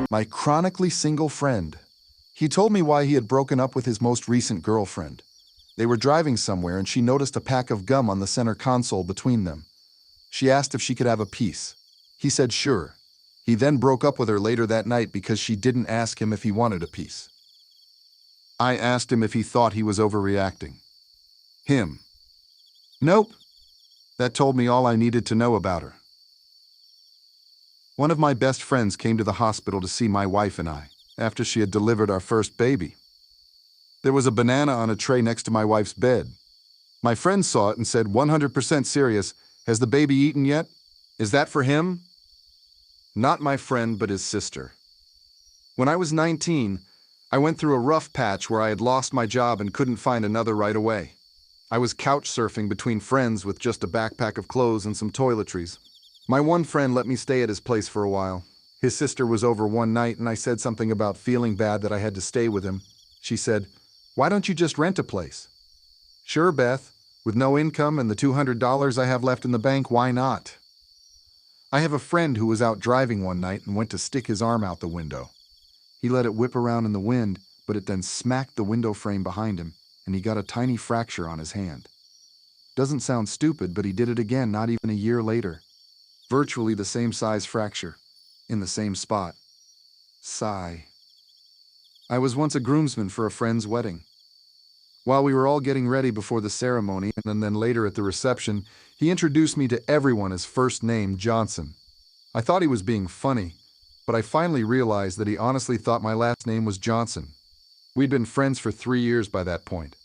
My chronically single friend. He told me why he had broken up with his most recent girlfriend. They were driving somewhere and she noticed a pack of gum on the center console between them. She asked if she could have a piece. He said sure. He then broke up with her later that night because she didn't ask him if he wanted a piece. I asked him if he thought he was overreacting. Him. Nope. That told me all I needed to know about her. One of my best friends came to the hospital to see my wife and I, after she had delivered our first baby. There was a banana on a tray next to my wife's bed. My friend saw it and said, 100% serious, "Has the baby eaten yet? Is that for him?" Not my friend, but his sister. When I was 19, I went through a rough patch where I had lost my job and couldn't find another right away. I was couch surfing between friends with just a backpack of clothes and some toiletries. My one friend let me stay at his place for a while. His sister was over one night and I said something about feeling bad that I had to stay with him. She said, "Why don't you just rent a place?" Sure, Beth. With no income and the $200 I have left in the bank, why not? I have a friend who was out driving one night and went to stick his arm out the window. He let it whip around in the wind, but it then smacked the window frame behind him, and he got a tiny fracture on his hand. Doesn't sound stupid, but he did it again not even a year later. Virtually the same size fracture, in the same spot. Sigh. I was once a groomsman for a friend's wedding. While we were all getting ready before the ceremony, and then later at the reception, he introduced me to everyone as first name Johnson. I thought he was being funny, but I finally realized that he honestly thought my last name was Johnson. We'd been friends for 3 years by that point.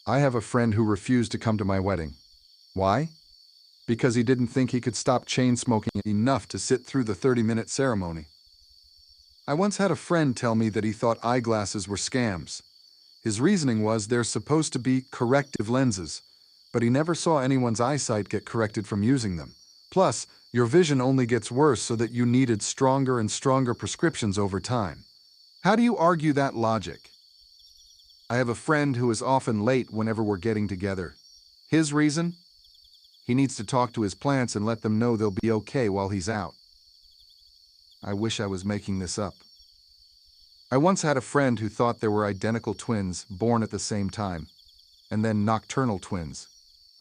I have a friend who refused to come to my wedding. Why? Because he didn't think he could stop chain smoking enough to sit through the 30-minute ceremony. I once had a friend tell me that he thought eyeglasses were scams. His reasoning was they're supposed to be corrective lenses, but he never saw anyone's eyesight get corrected from using them. Plus, your vision only gets worse so that you needed stronger and stronger prescriptions over time. How do you argue that logic? I have a friend who is often late whenever we're getting together. His reason? He needs to talk to his plants and let them know they'll be okay while he's out. I wish I was making this up. I once had a friend who thought there were identical twins born at the same time, and then nocturnal twins,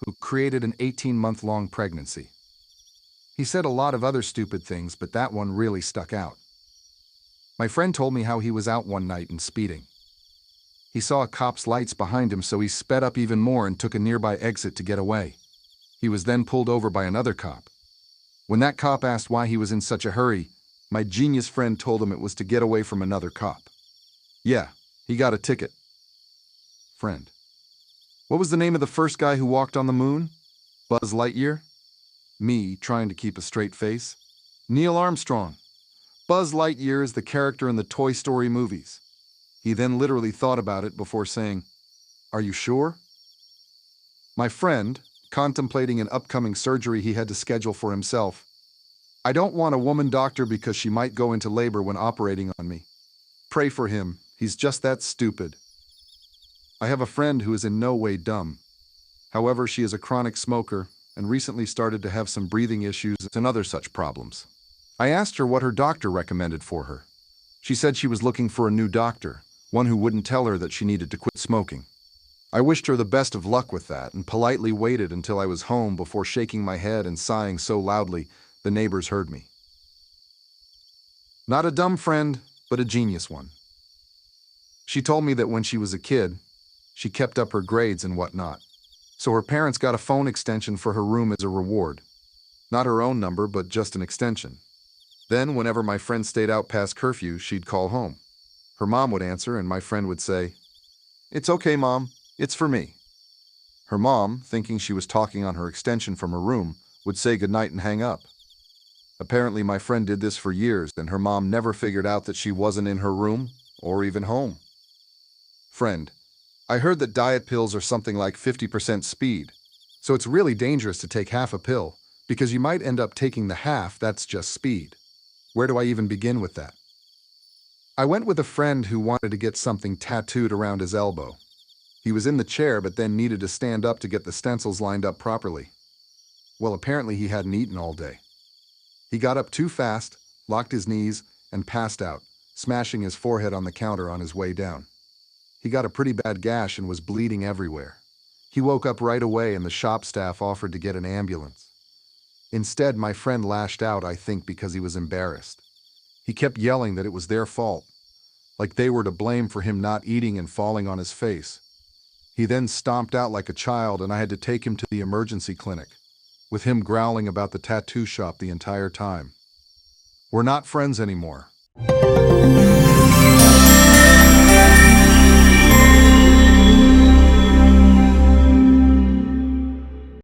who created an 18-month-long pregnancy. He said a lot of other stupid things, but that one really stuck out. My friend told me how he was out one night and speeding. He saw a cop's lights behind him, so he sped up even more and took a nearby exit to get away. He was then pulled over by another cop. When that cop asked why he was in such a hurry, my genius friend told him it was to get away from another cop. Yeah, he got a ticket. Friend. What was the name of the first guy who walked on the moon? Buzz Lightyear? Me, trying to keep a straight face? Neil Armstrong. Buzz Lightyear is the character in the Toy Story movies. He then literally thought about it before saying, "Are you sure?" My friend, contemplating an upcoming surgery he had to schedule for himself. I don't want a woman doctor because she might go into labor when operating on me. Pray for him. He's just that stupid. I have a friend who is in no way dumb. However, she is a chronic smoker and recently started to have some breathing issues and other such problems. I asked her what her doctor recommended for her. She said she was looking for a new doctor, one who wouldn't tell her that she needed to quit smoking. I wished her the best of luck with that and politely waited until I was home before shaking my head and sighing so loudly the neighbors heard me. Not a dumb friend, but a genius one. She told me that when she was a kid, she kept up her grades and whatnot, so her parents got a phone extension for her room as a reward. Not her own number, but just an extension. Then, whenever my friend stayed out past curfew, she'd call home. Her mom would answer, and my friend would say, "It's okay, Mom. It's for me." Her mom, thinking she was talking on her extension from her room, would say goodnight and hang up. Apparently, my friend did this for years, and her mom never figured out that she wasn't in her room or even home. Friend, I heard that diet pills are something like 50% speed, so it's really dangerous to take half a pill, because you might end up taking the half that's just speed. Where do I even begin with that? I went with a friend who wanted to get something tattooed around his elbow. He was in the chair but then needed to stand up to get the stencils lined up properly. Well, apparently he hadn't eaten all day. He got up too fast, locked his knees, and passed out, smashing his forehead on the counter on his way down. He got a pretty bad gash and was bleeding everywhere. He woke up right away and the shop staff offered to get an ambulance. Instead, my friend lashed out, I think because he was embarrassed. He kept yelling that it was their fault, like they were to blame for him not eating and falling on his face. He then stomped out like a child and I had to take him to the emergency clinic, with him growling about the tattoo shop the entire time. We're not friends anymore.